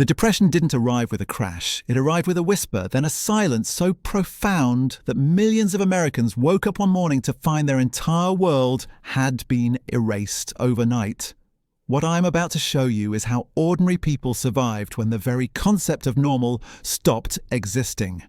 The Depression didn't arrive with a crash. It arrived with a whisper, then a silence so profound that millions of Americans woke up one morning to find their entire world had been erased overnight. What I'm about to show you is how ordinary people survived when the very concept of normal stopped existing.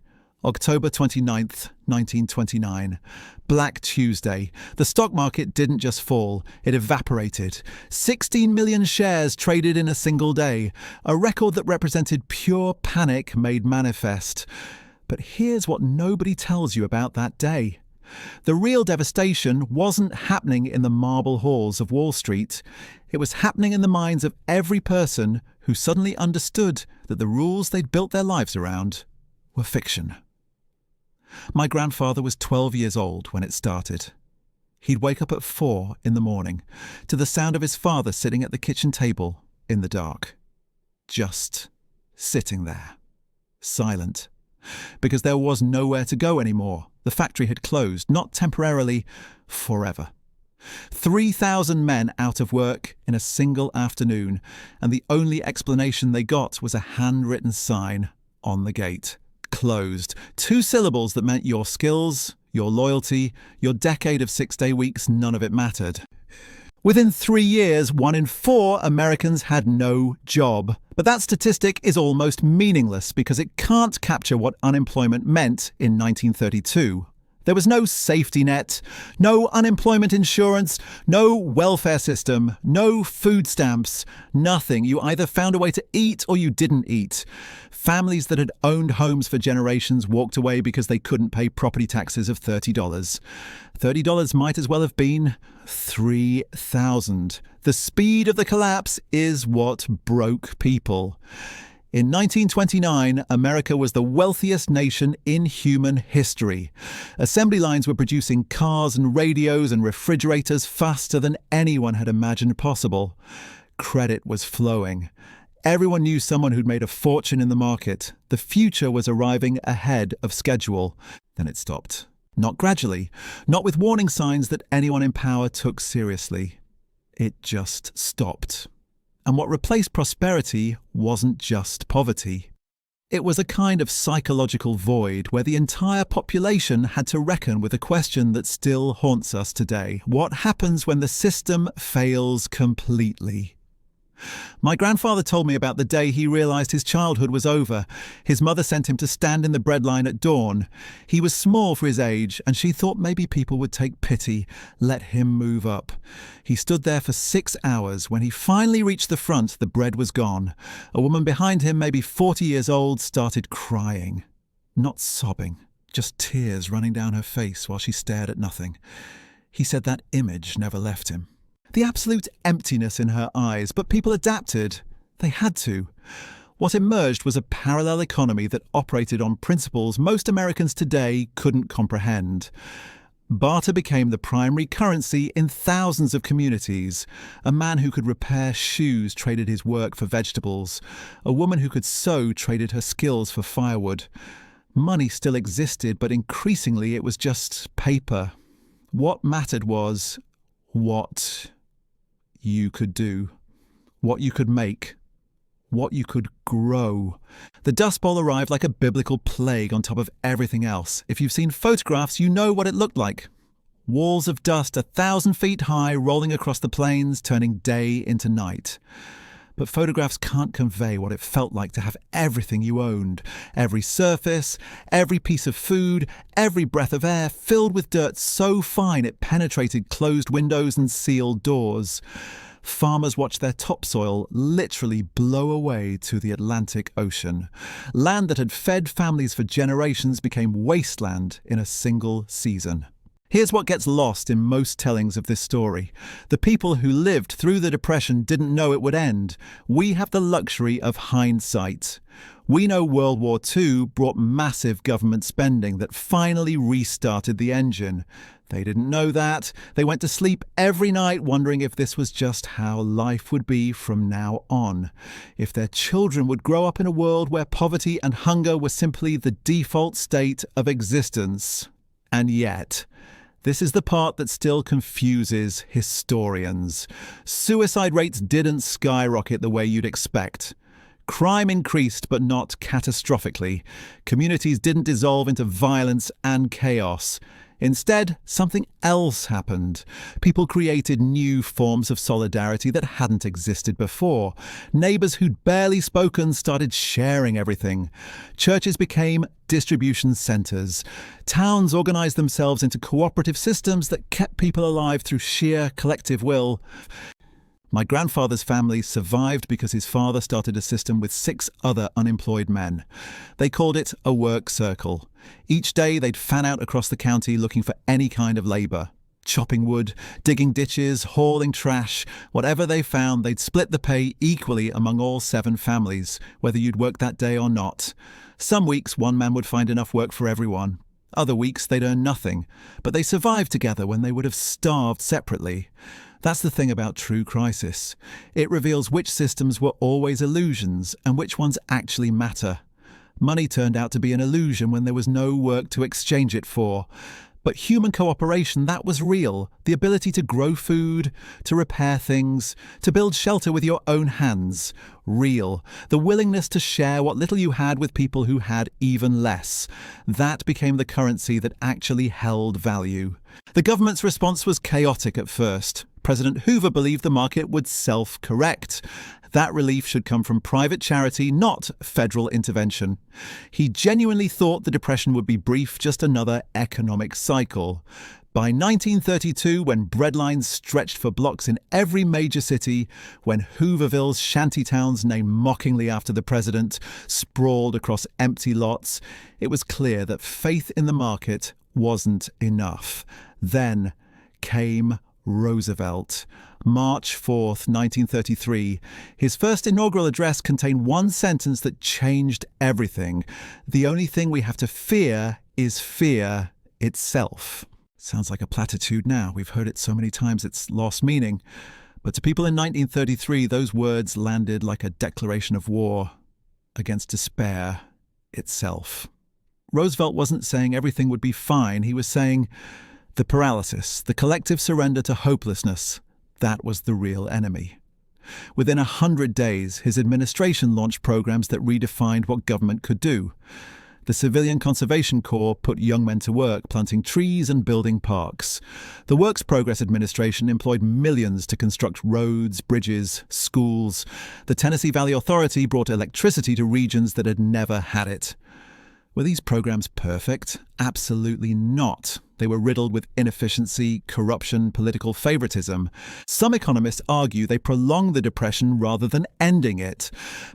October 29th, 1929. Black Tuesday. The stock market didn't just fall, it evaporated. 16 million shares traded in a single day, a record that represented pure panic made manifest. But here's what nobody tells you about that day. The real devastation wasn't happening in the marble halls of Wall Street. It was happening in the minds of every person who suddenly understood that the rules they'd built their lives around were fiction. My grandfather was 12 years old when it started. He'd wake up at 4 in the morning to the sound of his father sitting at the kitchen table in the dark. Just sitting there, silent, because there was nowhere to go anymore. The factory had closed, not temporarily, forever. 3,000 men out of work in a single afternoon, and the only explanation they got was a handwritten sign on the gate. Closed. 2 syllables that meant your skills, your loyalty, your decade of 6-day weeks, none of it mattered. Within 3 years, 1 in 4 Americans had no job. But that statistic is almost meaningless because it can't capture what unemployment meant in 1932. There was no safety net, no unemployment insurance, no welfare system, no food stamps, nothing. You either found a way to eat or you didn't eat. Families that had owned homes for generations walked away because they couldn't pay property taxes of $30. $30 might as well have been $3,000. The speed of the collapse is what broke people. In 1929, America was the wealthiest nation in human history. Assembly lines were producing cars and radios and refrigerators faster than anyone had imagined possible. Credit was flowing. Everyone knew someone who'd made a fortune in the market. The future was arriving ahead of schedule. Then it stopped. Not gradually, not with warning signs that anyone in power took seriously. It just stopped. And what replaced prosperity wasn't just poverty. It was a kind of psychological void where the entire population had to reckon with a question that still haunts us today. What happens when the system fails completely? My grandfather told me about the day he realized his childhood was over. His mother sent him to stand in the bread line at dawn. He was small for his age, and she thought maybe people would take pity, let him move up. He stood there for 6 hours. When he finally reached the front, the bread was gone. A woman behind him, maybe 40 years old, started crying. Not sobbing, just tears running down her face while she stared at nothing. He said that image never left him. The absolute emptiness in her eyes, but people adapted. They had to. What emerged was a parallel economy that operated on principles most Americans today couldn't comprehend. Barter became the primary currency in thousands of communities. A man who could repair shoes traded his work for vegetables. A woman who could sew traded her skills for firewood. Money still existed, but increasingly it was just paper. What mattered was what you could do, what you could make, what you could grow. The Dust Bowl arrived like a biblical plague on top of everything else. If you've seen photographs, you know what it looked like. Walls of dust 1,000 feet high rolling across the plains, turning day into night. But photographs can't convey what it felt like to have everything you owned. Every surface, every piece of food, every breath of air filled with dirt so fine it penetrated closed windows and sealed doors. Farmers watched their topsoil literally blow away to the Atlantic Ocean. Land that had fed families for generations became wasteland in a single season. Here's what gets lost in most tellings of this story. The people who lived through the Depression didn't know it would end. We have the luxury of hindsight. We know World War II brought massive government spending that finally restarted the engine. They didn't know that. They went to sleep every night wondering if this was just how life would be from now on. If their children would grow up in a world where poverty and hunger were simply the default state of existence. And yet, this is the part that still confuses historians. Suicide rates didn't skyrocket the way you'd expect. Crime increased, but not catastrophically. Communities didn't dissolve into violence and chaos. Instead, something else happened. People created new forms of solidarity that hadn't existed before. Neighbours who'd barely spoken started sharing everything. Churches became distribution centres. Towns organised themselves into cooperative systems that kept people alive through sheer collective will. My grandfather's family survived because his father started a system with 6 other unemployed men. They called it a work circle. Each day they'd fan out across the county looking for any kind of labour. Chopping wood, digging ditches, hauling trash. Whatever they found, they'd split the pay equally among all 7 families, whether you'd work that day or not. Some weeks one man would find enough work for everyone. Other weeks they'd earn nothing, but they survived together when they would have starved separately. That's the thing about true crisis. It reveals which systems were always illusions and which ones actually matter. Money turned out to be an illusion when there was no work to exchange it for. But human cooperation, that was real. The ability to grow food, to repair things, to build shelter with your own hands. Real. The willingness to share what little you had with people who had even less. That became the currency that actually held value. The government's response was chaotic at first. President Hoover believed the market would self-correct. That relief should come from private charity, not federal intervention. He genuinely thought the Depression would be brief, just another economic cycle. By 1932, when breadlines stretched for blocks in every major city, when Hooverville's shantytowns, named mockingly after the president, sprawled across empty lots, it was clear that faith in the market wasn't enough. Then came Roosevelt. March 4th, 1933. His first inaugural address contained one sentence that changed everything. The only thing we have to fear is fear itself. Sounds like a platitude now. We've heard it so many times it's lost meaning. But to people in 1933, those words landed like a declaration of war against despair itself. Roosevelt wasn't saying everything would be fine. He was saying the paralysis, the collective surrender to hopelessness, that was the real enemy. Within 100 days, his administration launched programs that redefined what government could do. The Civilian Conservation Corps put young men to work planting trees and building parks. The Works Progress Administration employed millions to construct roads, bridges, schools. The Tennessee Valley Authority brought electricity to regions that had never had it. Were these programs perfect? Absolutely not. They were riddled with inefficiency, corruption, political favoritism. Some economists argue they prolonged the Depression rather than ending it.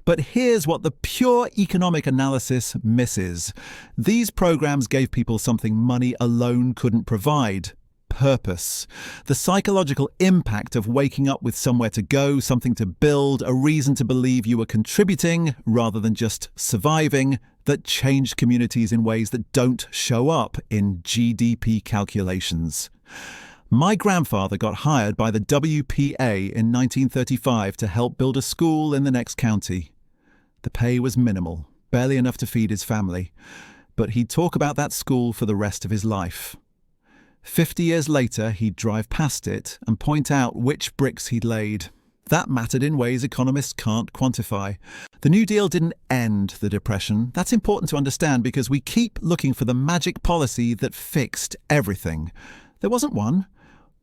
But here's what the pure economic analysis misses. These programs gave people something money alone couldn't provide: purpose. The psychological impact of waking up with somewhere to go, something to build, a reason to believe you were contributing rather than just surviving, that changed communities in ways that don't show up in GDP calculations. My grandfather got hired by the WPA in 1935 to help build a school in the next county. The pay was minimal, barely enough to feed his family, but he'd talk about that school for the rest of his life. 50 years later, he'd drive past it and point out which bricks he'd laid. That mattered in ways economists can't quantify. The New Deal didn't end the Depression. That's important to understand because we keep looking for the magic policy that fixed everything. There wasn't one.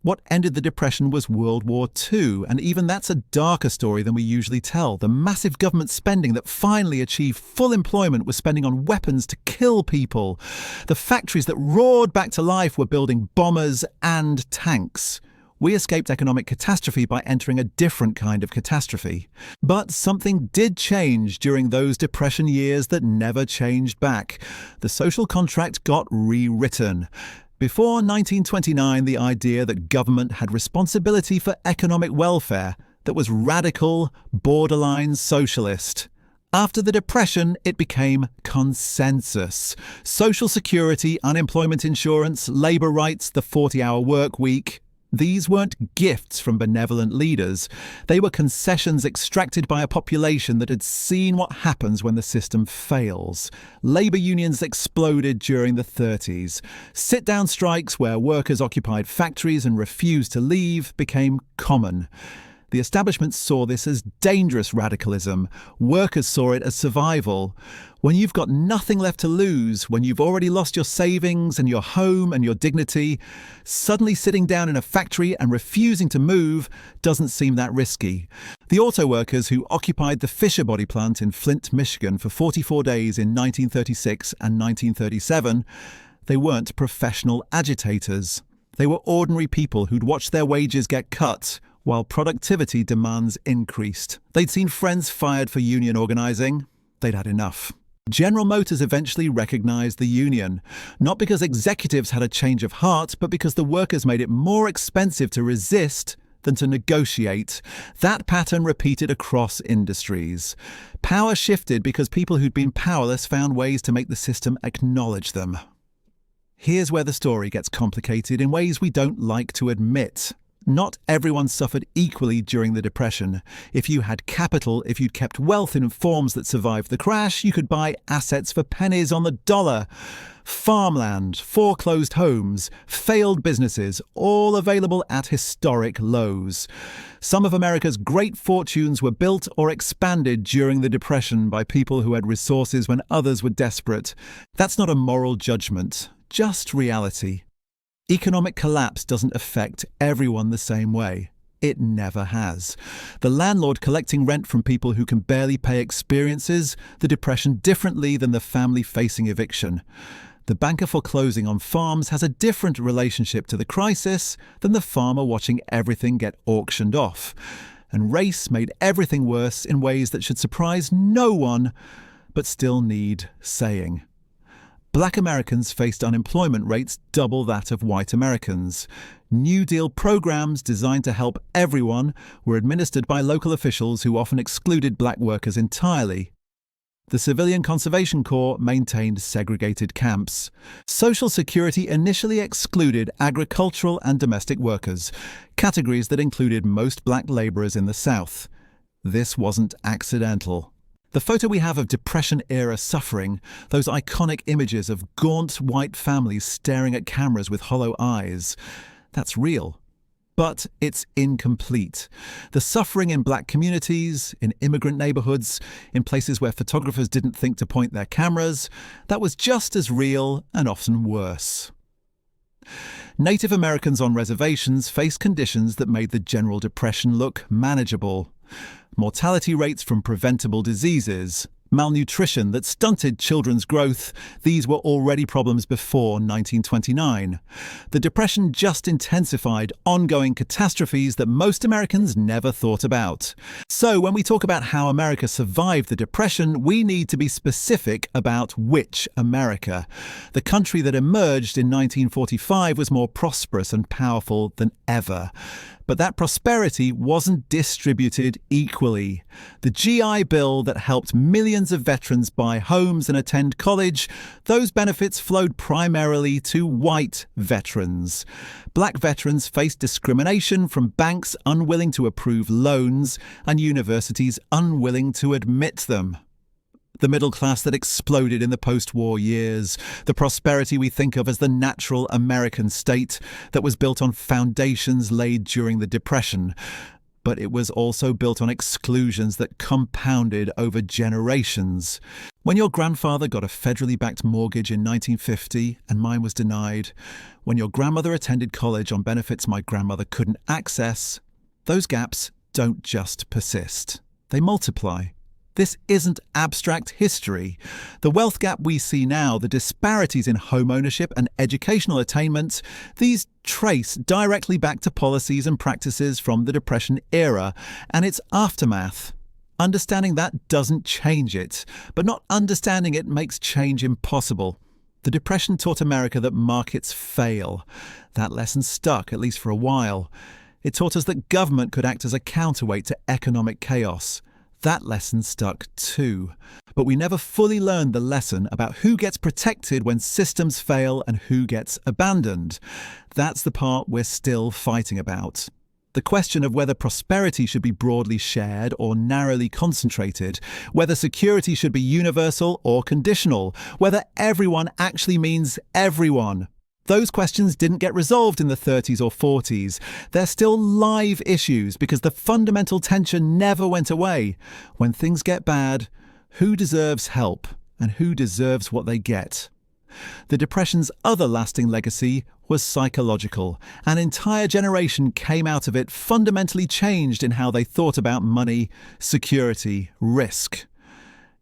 What ended the Depression was World War II, and even that's a darker story than we usually tell. The massive government spending that finally achieved full employment was spending on weapons to kill people. The factories that roared back to life were building bombers and tanks. We escaped economic catastrophe by entering a different kind of catastrophe. But something did change during those Depression years that never changed back. The social contract got rewritten. Before 1929, the idea that government had responsibility for economic welfare, that was radical, borderline socialist. After the Depression, it became consensus. Social security, unemployment insurance, labour rights, the 40-hour work week. These weren't gifts from benevolent leaders. They were concessions extracted by a population that had seen what happens when the system fails. Labour unions exploded during the 30s. Sit-down strikes where workers occupied factories and refused to leave became common. The establishment saw this as dangerous radicalism. Workers saw it as survival. When you've got nothing left to lose, when you've already lost your savings and your home and your dignity, suddenly sitting down in a factory and refusing to move doesn't seem that risky. The auto workers who occupied the Fisher body plant in Flint, Michigan for 44 days in 1936 and 1937, they weren't professional agitators. They were ordinary people who'd watched their wages get cut while productivity demands increased. They'd seen friends fired for union organizing. They'd had enough. General Motors eventually recognized the union, not because executives had a change of heart, but because the workers made it more expensive to resist than to negotiate. That pattern repeated across industries. Power shifted because people who'd been powerless found ways to make the system acknowledge them. Here's where the story gets complicated in ways we don't like to admit. Not everyone suffered equally during the Depression. If you had capital, if you'd kept wealth in forms that survived the crash, you could buy assets for pennies on the dollar. Farmland, foreclosed homes, failed businesses, all available at historic lows. Some of America's great fortunes were built or expanded during the Depression by people who had resources when others were desperate. That's not a moral judgment, just reality. Economic collapse doesn't affect everyone the same way. It never has. The landlord collecting rent from people who can barely pay experiences the Depression differently than the family facing eviction. The banker foreclosing on farms has a different relationship to the crisis than the farmer watching everything get auctioned off. And race made everything worse in ways that should surprise no one, but still need saying. Black Americans faced unemployment rates double that of white Americans. New Deal programs designed to help everyone were administered by local officials who often excluded black workers entirely. The Civilian Conservation Corps maintained segregated camps. Social Security initially excluded agricultural and domestic workers, categories that included most black laborers in the South. This wasn't accidental. The photo we have of Depression-era suffering, those iconic images of gaunt white families staring at cameras with hollow eyes, that's real. But it's incomplete. The suffering in black communities, in immigrant neighborhoods, in places where photographers didn't think to point their cameras, that was just as real and often worse. Native Americans on reservations faced conditions that made the General Depression look manageable. Mortality rates from preventable diseases, malnutrition that stunted children's growth, these were already problems before 1929. The Depression just intensified ongoing catastrophes that most Americans never thought about. So when we talk about how America survived the Depression, we need to be specific about which America. The country that emerged in 1945 was more prosperous and powerful than ever. But that prosperity wasn't distributed equally. The GI Bill that helped millions of veterans buy homes and attend college, those benefits flowed primarily to white veterans. Black veterans faced discrimination from banks unwilling to approve loans and universities unwilling to admit them. The middle class that exploded in the post-war years, the prosperity we think of as the natural American state that was built on foundations laid during the Depression. But it was also built on exclusions that compounded over generations. When your grandfather got a federally backed mortgage in 1950 and mine was denied, when your grandmother attended college on benefits my grandmother couldn't access, those gaps don't just persist. They multiply. This isn't abstract history. The wealth gap we see now, the disparities in home ownership and educational attainment, these trace directly back to policies and practices from the Depression era and its aftermath. Understanding that doesn't change it, but not understanding it makes change impossible. The Depression taught America that markets fail. That lesson stuck, at least for a while. It taught us that government could act as a counterweight to economic chaos. That lesson stuck too. But we never fully learned the lesson about who gets protected when systems fail and who gets abandoned. That's the part we're still fighting about. The question of whether prosperity should be broadly shared or narrowly concentrated, whether security should be universal or conditional, whether everyone actually means everyone. Those questions didn't get resolved in the 30s or 40s. They're still live issues because the fundamental tension never went away. When things get bad, who deserves help and who deserves what they get? The Depression's other lasting legacy was psychological. An entire generation came out of it fundamentally changed in how they thought about money, security, risk.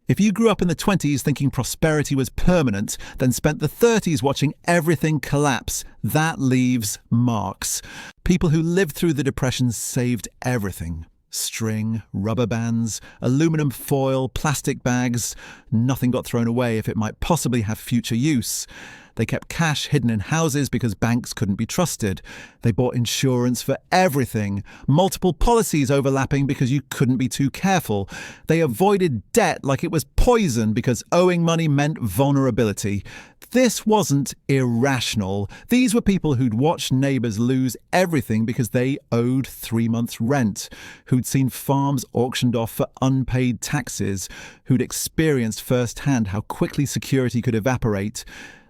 If you grew up in the 20s thinking prosperity was permanent, then spent the 30s watching everything collapse, that leaves marks. People who lived through the Depression saved everything. String, rubber bands, aluminum foil, plastic bags. Nothing got thrown away if it might possibly have future use. They kept cash hidden in houses because banks couldn't be trusted. They bought insurance for everything, multiple policies overlapping because you couldn't be too careful. They avoided debt like it was poison because owing money meant vulnerability. This wasn't irrational. These were people who'd watched neighbours lose everything because they owed 3 months' rent, who'd seen farms auctioned off for unpaid taxes, who'd experienced firsthand how quickly security could evaporate.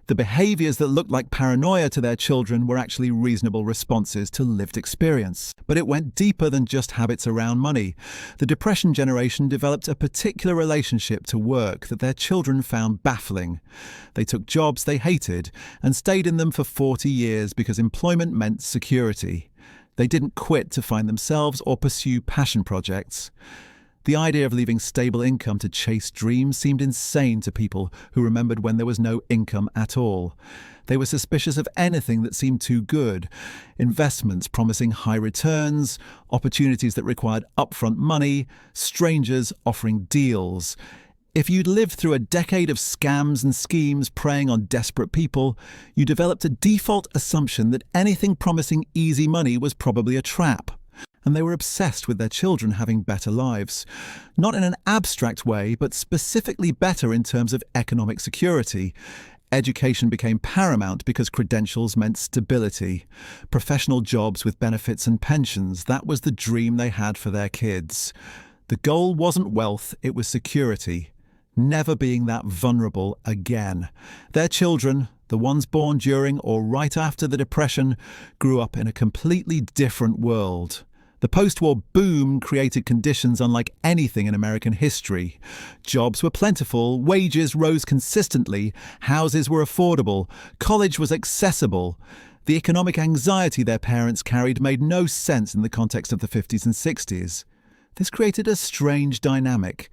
The behaviours that looked like paranoia to their children were actually reasonable responses to lived experience. But it went deeper than just habits around money. The Depression generation developed a particular relationship to work that their children found baffling. They took jobs they hated and stayed in them for 40 years because employment meant security. They didn't quit to find themselves or pursue passion projects. The idea of leaving stable income to chase dreams seemed insane to people who remembered when there was no income at all. They were suspicious of anything that seemed too good. Investments promising high returns, opportunities that required upfront money, strangers offering deals. If you'd lived through a decade of scams and schemes preying on desperate people, you developed a default assumption that anything promising easy money was probably a trap. And they were obsessed with their children having better lives. Not in an abstract way, but specifically better in terms of economic security. Education became paramount because credentials meant stability. Professional jobs with benefits and pensions, that was the dream they had for their kids. The goal wasn't wealth, it was security. Never being that vulnerable again. Their children, the ones born during or right after the Depression, grew up in a completely different world. The post-war boom created conditions unlike anything in American history. Jobs were plentiful, wages rose consistently, houses were affordable, college was accessible. The economic anxiety their parents carried made no sense in the context of the 50s and 60s. This created a strange dynamic.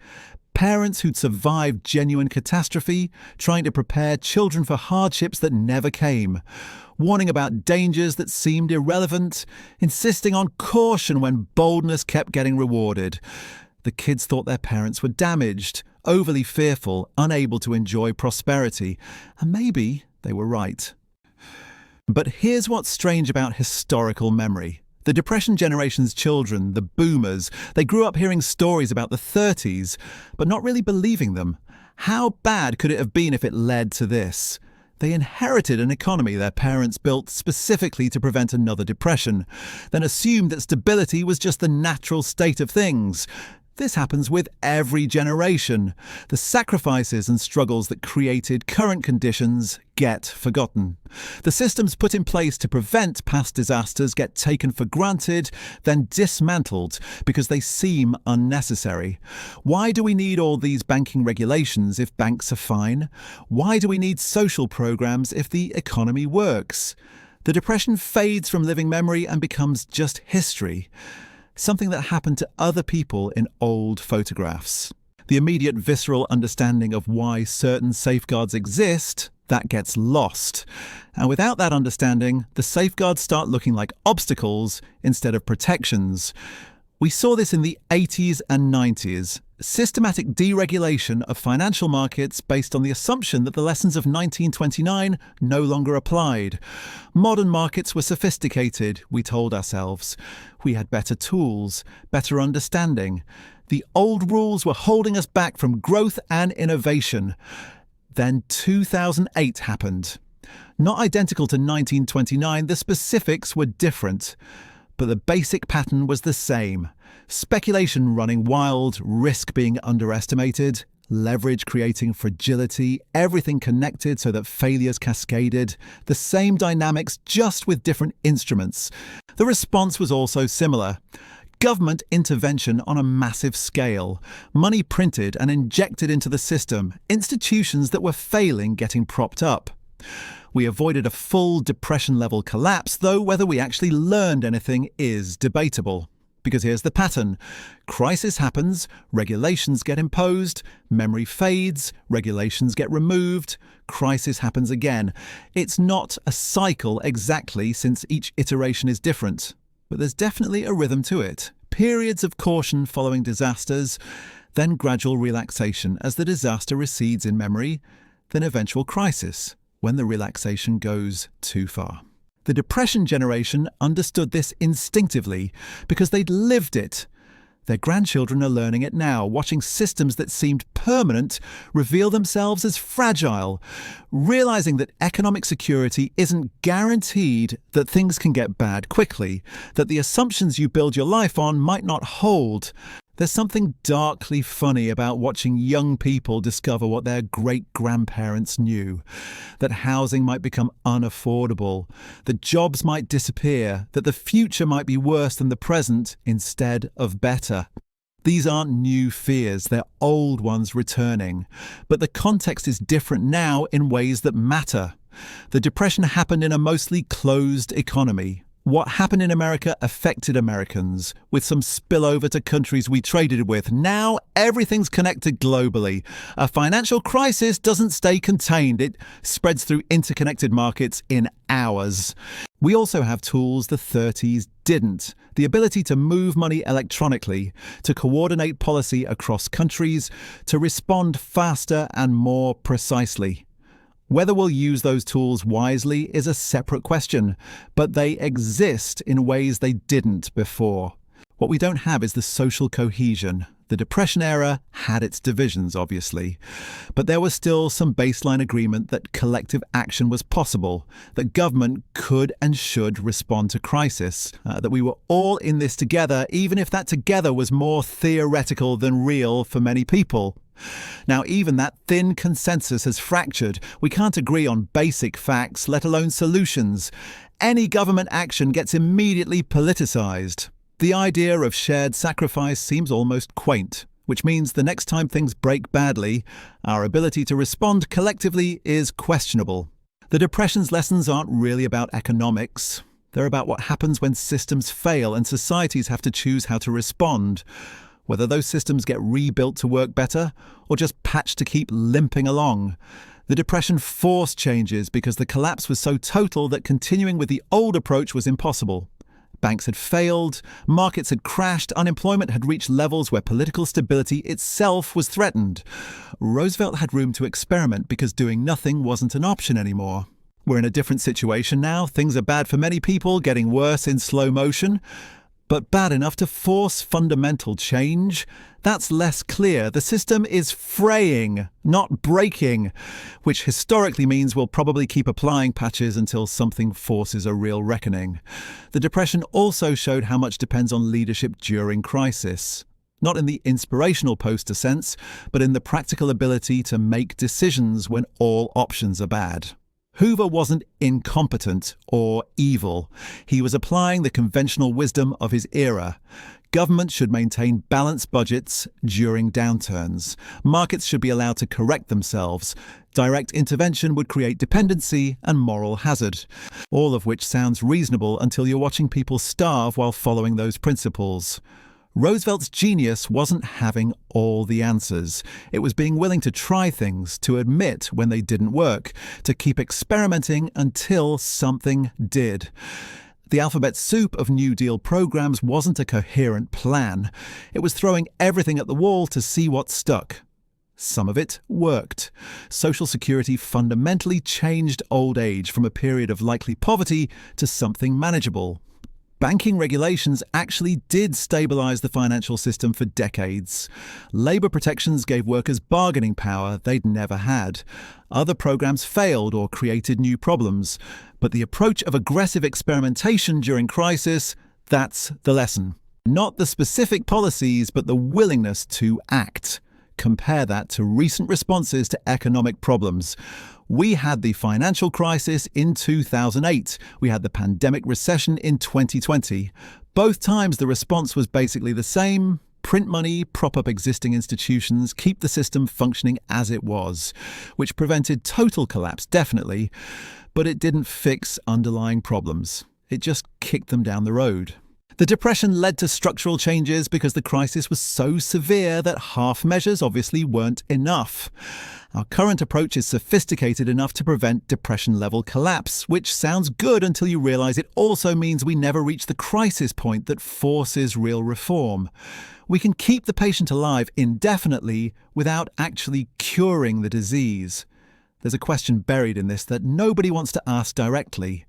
Parents who'd survived genuine catastrophe, trying to prepare children for hardships that never came, warning about dangers that seemed irrelevant, insisting on caution when boldness kept getting rewarded. The kids thought their parents were damaged, overly fearful, unable to enjoy prosperity, and maybe they were right. But here's what's strange about historical memory. The Depression generation's children, the boomers, they grew up hearing stories about the 30s, but not really believing them. How bad could it have been if it led to this? They inherited an economy their parents built specifically to prevent another depression, then assumed that stability was just the natural state of things. This happens with every generation. The sacrifices and struggles that created current conditions get forgotten. The systems put in place to prevent past disasters get taken for granted, then dismantled because they seem unnecessary. Why do we need all these banking regulations if banks are fine? Why do we need social programs if the economy works? The Depression fades from living memory and becomes just history. Something that happened to other people in old photographs. The immediate visceral understanding of why certain safeguards exist, that gets lost. And without that understanding, the safeguards start looking like obstacles instead of protections. We saw this in the 80s and 90s. Systematic deregulation of financial markets based on the assumption that the lessons of 1929 no longer applied. Modern markets were sophisticated, we told ourselves. We had better tools, better understanding. The old rules were holding us back from growth and innovation. Then 2008 happened. Not identical to 1929, the specifics were different. But the basic pattern was the same. Speculation running wild, risk being underestimated, Leverage creating fragility, everything connected so that failures cascaded, the same dynamics just with different instruments. The response was also similar. Government intervention on a massive scale, money printed and injected into the system, institutions that were failing getting propped up. We avoided a full depression-level collapse, though whether we actually learned anything is debatable. Because here's the pattern. Crisis happens, regulations get imposed, memory fades, regulations get removed, crisis happens again. It's not a cycle exactly, since each iteration is different. But there's definitely a rhythm to it. Periods of caution following disasters, then gradual relaxation as the disaster recedes in memory, then eventual crisis when the relaxation goes too far. The Depression generation understood this instinctively because they'd lived it. Their grandchildren are learning it now, watching systems that seemed permanent reveal themselves as fragile, realizing that economic security isn't guaranteed, that things can get bad quickly, that the assumptions you build your life on might not hold. There's something darkly funny about watching young people discover what their great-grandparents knew. That housing might become unaffordable, that jobs might disappear, that the future might be worse than the present instead of better. These aren't new fears, they're old ones returning. But the context is different now in ways that matter. The Depression happened in a mostly closed economy. What happened in America affected Americans, with some spillover to countries we traded with. Now everything's connected globally. A financial crisis doesn't stay contained. It spreads through interconnected markets in hours. We also have tools the 30s didn't. The ability to move money electronically, to coordinate policy across countries, to respond faster and more precisely. Whether we'll use those tools wisely is a separate question, but they exist in ways they didn't before. What we don't have is the social cohesion. The Depression era had its divisions, obviously, but there was still some baseline agreement that collective action was possible, that government could and should respond to crisis, that we were all in this together, even if that together was more theoretical than real for many people. Now, even that thin consensus has fractured. We can't agree on basic facts, let alone solutions. Any government action gets immediately politicized. The idea of shared sacrifice seems almost quaint, which means the next time things break badly, our ability to respond collectively is questionable. The Depression's lessons aren't really about economics. They're about what happens when systems fail and societies have to choose how to respond. Whether those systems get rebuilt to work better or just patched to keep limping along. The Depression forced changes because the collapse was so total that continuing with the old approach was impossible. Banks had failed, markets had crashed, unemployment had reached levels where political stability itself was threatened. Roosevelt had room to experiment because doing nothing wasn't an option anymore. We're in a different situation now. Things are bad for many people, getting worse in slow motion. But bad enough to force fundamental change? That's less clear. The system is fraying, not breaking, which historically means we'll probably keep applying patches until something forces a real reckoning. The Depression also showed how much depends on leadership during crisis. Not in the inspirational poster sense, but in the practical ability to make decisions when all options are bad. Hoover wasn't incompetent or evil. He was applying the conventional wisdom of his era. Government should maintain balanced budgets during downturns. Markets should be allowed to correct themselves. Direct intervention would create dependency and moral hazard. All of which sounds reasonable until you're watching people starve while following those principles. Roosevelt's genius wasn't having all the answers. It was being willing to try things, to admit when they didn't work, to keep experimenting until something did. The alphabet soup of New Deal programs wasn't a coherent plan. It was throwing everything at the wall to see what stuck. Some of it worked. Social Security fundamentally changed old age from a period of likely poverty to something manageable. Banking regulations actually did stabilize the financial system for decades. Labor protections gave workers bargaining power they'd never had. Other programs failed or created new problems. But the approach of aggressive experimentation during crisis, that's the lesson. Not the specific policies, but the willingness to act. compare that to recent responses to economic problems. We had the financial crisis in 2008. We had the pandemic recession in 2020. Both times the response was basically the same. Print money, prop up existing institutions, keep the system functioning as it was, which prevented total collapse, definitely, but it didn't fix underlying problems. It just kicked them down the road. The Depression led to structural changes because the crisis was so severe that half measures obviously weren't enough. Our current approach is sophisticated enough to prevent depression-level collapse, which sounds good until you realize it also means we never reach the crisis point that forces real reform. We can keep the patient alive indefinitely without actually curing the disease. There's a question buried in this that nobody wants to ask directly.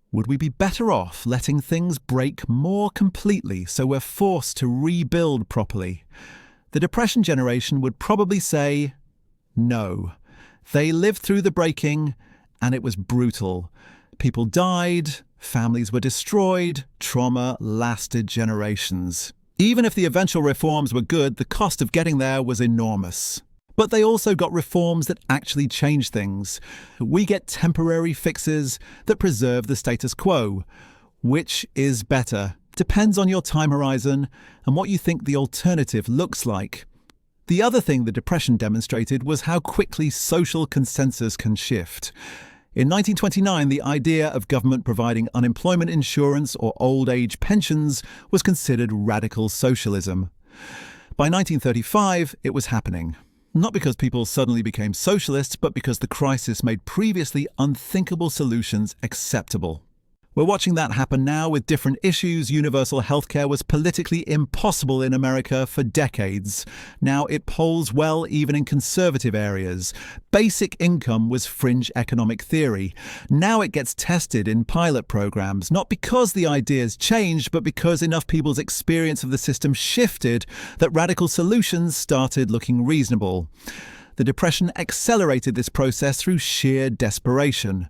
Would we be better off letting things break more completely so we're forced to rebuild properly? The Depression generation would probably say no. They lived through the breaking, and it was brutal. People died, families were destroyed, trauma lasted generations. Even if the eventual reforms were good, the cost of getting there was enormous. But they also got reforms that actually change things. We get temporary fixes that preserve the status quo. Which is better? Depends on your time horizon and what you think the alternative looks like. The other thing the Depression demonstrated was how quickly social consensus can shift. In 1929, the idea of government providing unemployment insurance or old age pensions was considered radical socialism. By 1935, it was happening. Not because people suddenly became socialists, but because the crisis made previously unthinkable solutions acceptable. We're watching that happen now with different issues. Universal healthcare was politically impossible in America for decades. Now it polls well even in conservative areas. Basic income was fringe economic theory. Now it gets tested in pilot programs, not because the ideas changed, but because enough people's experience of the system shifted that radical solutions started looking reasonable. The Depression accelerated this process through sheer desperation.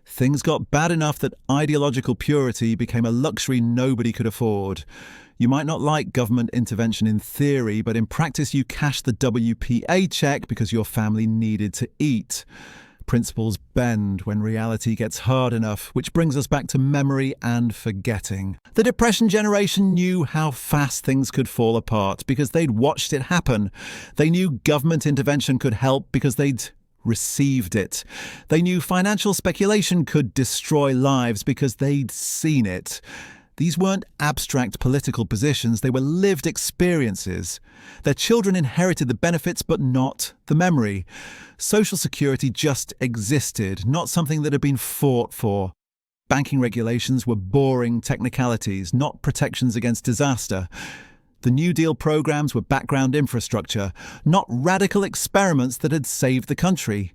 Things got bad enough that ideological purity became a luxury nobody could afford. You might not like government intervention in theory, but in practice you cashed the WPA check because your family needed to eat. Principles bend when reality gets hard enough, which brings us back to memory and forgetting. The Depression generation knew how fast things could fall apart because they'd watched it happen. They knew government intervention could help because they'd received it. They knew financial speculation could destroy lives because they'd seen it. These weren't abstract political positions, they were lived experiences. Their children inherited the benefits but not the memory. Social security just existed, not something that had been fought for. Banking regulations were boring technicalities, not protections against disaster. The New Deal programs were background infrastructure, not radical experiments that had saved the country.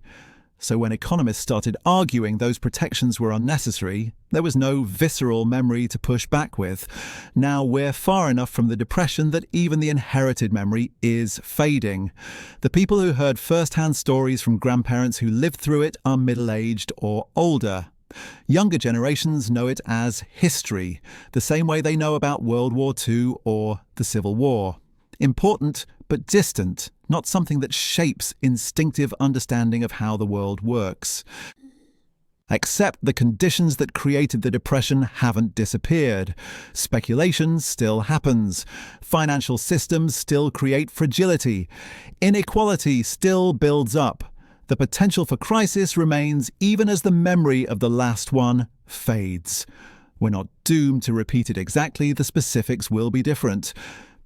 So when economists started arguing those protections were unnecessary, there was no visceral memory to push back with. Now we're far enough from the Depression that even the inherited memory is fading. The people who heard first-hand stories from grandparents who lived through it are middle-aged or older. Younger generations know it as history, the same way they know about World War II or the Civil War. Important, but distant, not something that shapes instinctive understanding of how the world works. Except the conditions that created the Depression haven't disappeared. Speculation still happens. Financial systems still create fragility. Inequality still builds up. The potential for crisis remains even as the memory of the last one fades. We're not doomed to repeat it exactly, the specifics will be different.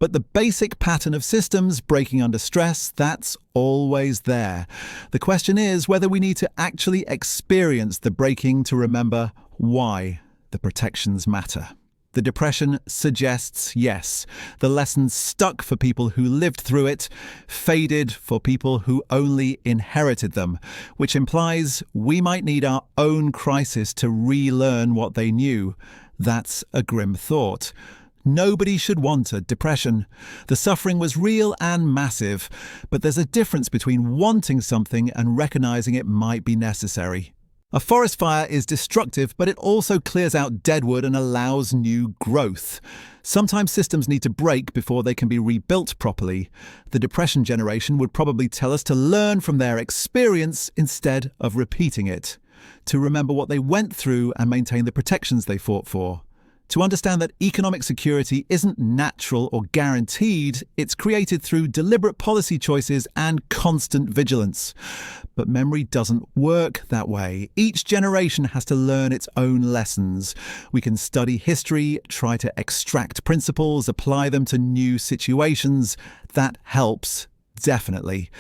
But the basic pattern of systems breaking under stress, that's always there. The question is whether we need to actually experience the breaking to remember why the protections matter. The Depression suggests yes. The lessons stuck for people who lived through it, faded for people who only inherited them, which implies we might need our own crisis to relearn what they knew. That's a grim thought. Nobody should want a depression. The suffering was real and massive, but there's a difference between wanting something and recognizing it might be necessary. A forest fire is destructive, but it also clears out deadwood and allows new growth. Sometimes systems need to break before they can be rebuilt properly. The Depression generation would probably tell us to learn from their experience instead of repeating it, to remember what they went through and maintain the protections they fought for. To understand that economic security isn't natural or guaranteed, it's created through deliberate policy choices and constant vigilance. But memory doesn't work that way. Each generation has to learn its own lessons. We can study history, try to extract principles, apply them to new situations. That helps, definitely.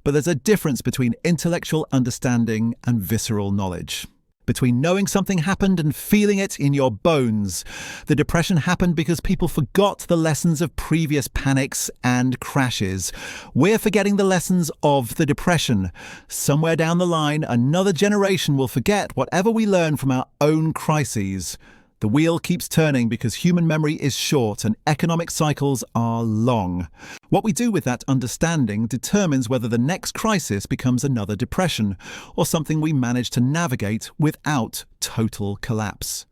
But there's a difference between intellectual understanding and visceral knowledge. Between knowing something happened and feeling it in your bones. The Depression happened because people forgot the lessons of previous panics and crashes. We're forgetting the lessons of the Depression. Somewhere down the line, another generation will forget whatever we learn from our own crises. The wheel keeps turning because human memory is short and economic cycles are long. What we do with that understanding determines whether the next crisis becomes another depression or something we manage to navigate without total collapse.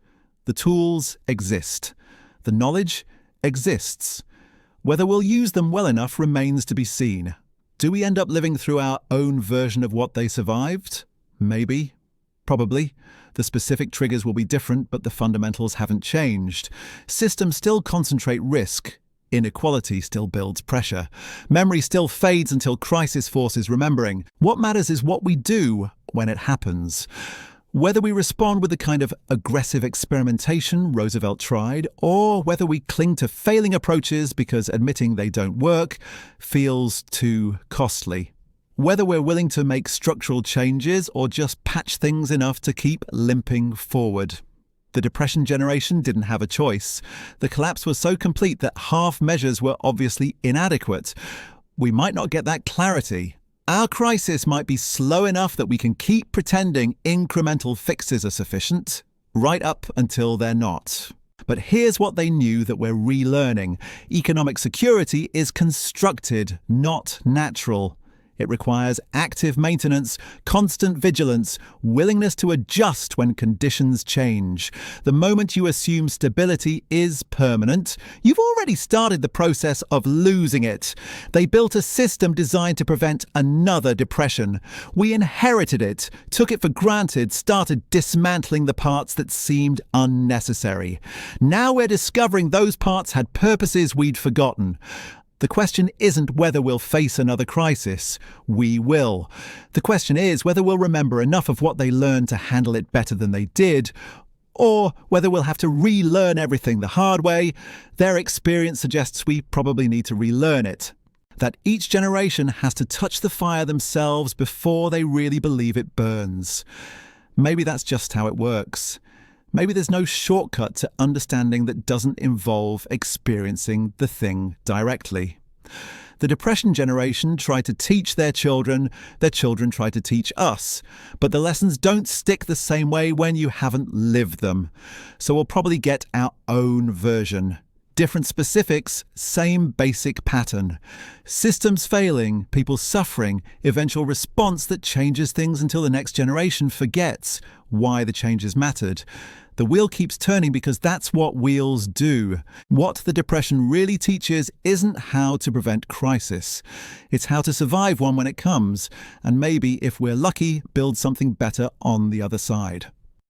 The tools exist. The knowledge exists. Whether we'll use them well enough remains to be seen. Do we end up living through our own version of what they survived? Maybe. Probably. The specific triggers will be different, but the fundamentals haven't changed. Systems still concentrate risk. Inequality still builds pressure. Memory still fades until crisis forces remembering. What matters is what we do when it happens. Whether we respond with the kind of aggressive experimentation Roosevelt tried, or whether we cling to failing approaches because admitting they don't work feels too costly. Whether we're willing to make structural changes or just patch things enough to keep limping forward. The Depression generation didn't have a choice. The collapse was so complete that half measures were obviously inadequate. We might not get that clarity. Our crisis might be slow enough that we can keep pretending incremental fixes are sufficient, right up until they're not. But here's what they knew that we're relearning. Economic security is constructed, not natural. It requires active maintenance, constant vigilance, willingness to adjust when conditions change. The moment you assume stability is permanent, you've already started the process of losing it. They built a system designed to prevent another depression. We inherited it, took it for granted, started dismantling the parts that seemed unnecessary. Now we're discovering those parts had purposes we'd forgotten. The question isn't whether we'll face another crisis. We will. The question is whether we'll remember enough of what they learned to handle it better than they did, or whether we'll have to relearn everything the hard way. Their experience suggests we probably need to relearn it. That each generation has to touch the fire themselves before they really believe it burns. Maybe that's just how it works. Maybe there's no shortcut to understanding that doesn't involve experiencing the thing directly. The Depression generation tried to teach their children tried to teach us. But the lessons don't stick the same way when you haven't lived them. So we'll probably get our own version. Different specifics, same basic pattern. Systems failing, people suffering, eventual response that changes things until the next generation forgets why the changes mattered. The wheel keeps turning because that's what wheels do. What the Depression really teaches isn't how to prevent crisis. It's how to survive one when it comes, and maybe, if we're lucky, build something better on the other side.